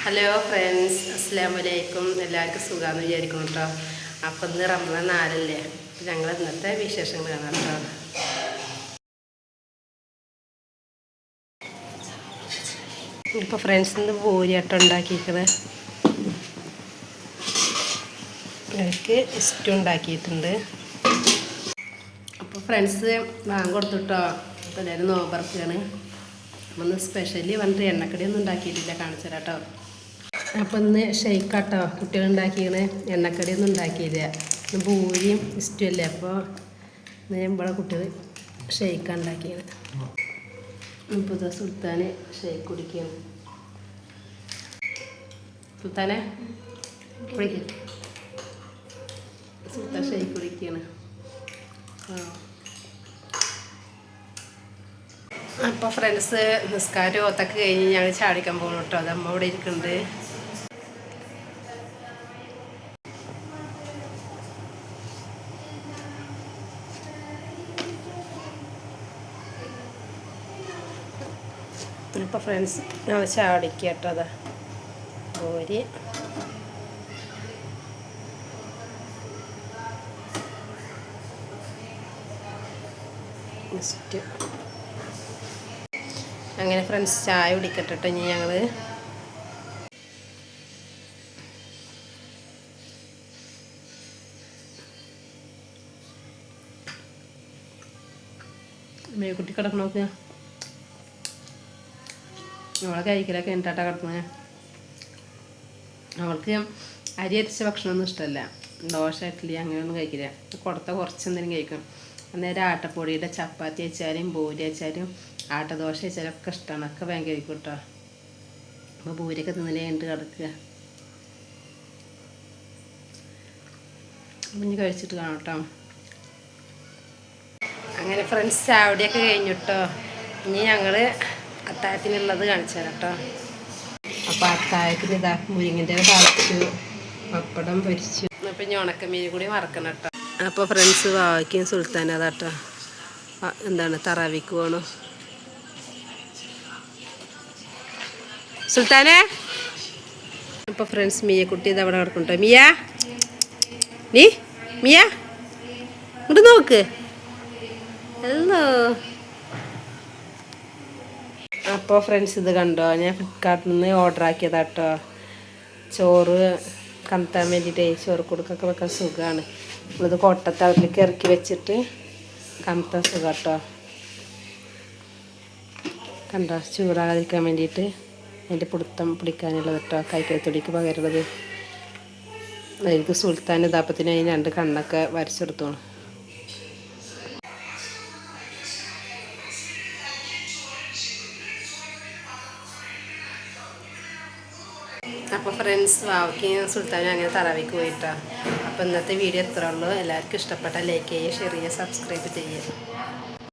Hello friends, അസ്സലാമു അലൈക്കും. എല്ലാവർക്കും സുഖമാണെന്ന് വിചാരിക്കുന്നു കേട്ടോ. അപ്പം ഇന്ന് റമദാൻ 4 ഞങ്ങൾ ഇന്നത്തെ വിശേഷങ്ങൾ കാണാം കേട്ടോ. ഇപ്പോൾ ഫ്രണ്ട്സ് ഇന്ന് പൂരിയാട്ടം ഉണ്ടാക്കിയിരിക്കുന്നത്. എനിക്ക് ഇഷ്ടം ഉണ്ടാക്കിയിട്ടുണ്ട്. അപ്പോൾ ഫ്രണ്ട്സ് വാങ്ങി കൊടുത്തുട്ടോ. അപ്പോൾ എല്ലാവരും നോമ്പറക്കാണ്. അപ്പം ഇന്ന് സ്പെഷ്യലി വന്നിട്ട് എണ്ണക്കടിയൊന്നും ഉണ്ടാക്കിയിട്ടില്ല, കാണിച്ചു തരാം കേട്ടോ. അപ്പം ഇന്ന് ഷെയ്ക്കാട്ടോ കുട്ടികളുണ്ടാക്കിയാണ്, എണ്ണക്കടിയൊന്നും ഉണ്ടാക്കിയില്ല. പൂരിയും ഇഷ്ടമല്ലേ, അപ്പോൾ ഇവിടെ കുട്ടികൾ ഷെയ്ക്കാണ് ഉണ്ടാക്കിയത്. ഇപ്പോൾ സുൽത്താന് ഷെയ്ക്ക് കുടിക്കുകയാണ്. സുൽത്താനെ കുടിക്കുക, സുൽത്താൻ ഷെയ്ക്ക് കുടിക്കുകയാണ്. അപ്പോൾ ഫ്രണ്ട്സ് നിസ്കാരം ഓത്തൊക്കെ കഴിഞ്ഞ് ഞങ്ങൾ ചാടിക്കാൻ പോകണം കേട്ടോ. അത് അമ്മ ഇവിടെ ഇരിക്കുന്നുണ്ട്. ഇപ്പോൾ ഫ്രണ്ട്സ് ഞങ്ങൾ ചാടിക്കുക കേട്ടോ. അതാ പൂരി ജസ്റ്റ് അങ്ങനെ ഫ്രണ്ട്സ് ചായ കുടിക്കട്ടെ. ഇനി ഞങ്ങൾ മേക്കുട്ടി കിടക്കണ നോക്കുക. അവളെ കഴിക്കലൊക്കെ എന്നിട്ടാ കിടക്കുന്നത്. അവൾക്ക് അരി അരിച്ച ഭക്ഷണമൊന്നും ഇഷ്ടമല്ല. ദോശ ഇഡ്ഡലി അങ്ങനെയൊന്നും കഴിക്കില്ല. കൊടുത്ത കുറച്ചെന്തെങ്കിലും കഴിക്കും. അന്നേരം ആട്ടപ്പൊടിയുടെ ചപ്പാത്തി വെച്ചാലും പൂരി വെച്ചാലും ആട്ടദോശ വെച്ചാലും ഒക്കെ ഇഷ്ടമാണ്. ഒക്കെ ഭയങ്കര കഴിക്കും കേട്ടോ. അപ്പോൾ പൂരിയൊക്കെ തിന്നലേ കഴിഞ്ഞിട്ട് കിടക്കുക. അപ്പം ഇനി കഴിച്ചിട്ട് കാണാം കേട്ടോ. അങ്ങനെ ഫ്രണ്ട്സ് ചാവടിയൊക്കെ കഴിഞ്ഞു കേട്ടോ. ഇനി ഞങ്ങൾ അത്താഴത്തിനുള്ളത് കാണിച്ചു തരാം കേട്ടോ. അപ്പോൾ അത്താഴത്തിന് ഇതാ മുരിങ്ങൻ്റെ താളിച്ചു, പപ്പടം പൊരിച്ചു. അപ്പം ഇനി ഉണക്കമീൻ കൂടി വറക്കണം കേട്ടോ. അപ്പോൾ ഫ്രണ്ട്സ് വാവയ്ക്കും സുൽത്താൻ അതാട്ടോ എന്താണ് തറാവിക്ക് പോകണം. സുൽത്താനെ അപ്പോൾ ഫ്രണ്ട്സ് മിയക്കുട്ടി ഇത് അവിടെ കിടക്കട്ടോ. മിയ മിയ ഇങ്ങോട്ട് നോക്ക്. ഹലോ. അപ്പോൾ ഫ്രണ്ട്സ് ഇത് കണ്ടോ, ഞാൻ ഫ്ലിപ്കാർട്ടിൽ നിന്ന് ഓർഡർ ആക്കിയതാട്ടോ. ചോറ് കമത്താൻ വേണ്ടിയിട്ടേ ചോറ് കൊടുക്കൊക്കെ വെക്കാൻ സുഖമാണ്. നമ്മളിത് കൊട്ടത്തവരിലേക്ക് ഇറക്കി വെച്ചിട്ട് കമത്താൻ സുഖം കേട്ടോ. കണ്ടോ, ചൂടാകാതിരിക്കാൻ വേണ്ടിയിട്ട് അതിൻ്റെ പിടിക്കാനുള്ളത് കേട്ടോ. കൈക്കത്തൊടിക്ക് പകരുള്ളത്. എനിക്ക് സുൽത്താൻ ഇതാപ്പത്തിന് അതിന് 2 കണ്ണൊക്കെ വരച്ചെടുത്തോണം. അപ്പോൾ ഫ്രണ്ട്സ് വാവയ്ക്ക് സുൽത്താനും അങ്ങനെ തറാവിക്ക് പോയിട്ടോ. അപ്പോൾ ഇന്നത്തെ വീഡിയോ എത്ര ഉള്ളൂ. എല്ലാവർക്കും ഇഷ്ടപ്പെട്ട ലൈക്ക് ചെയ്യുക, ഷെയർ ചെയ്യുക, സബ്സ്ക്രൈബ് ചെയ്യുക.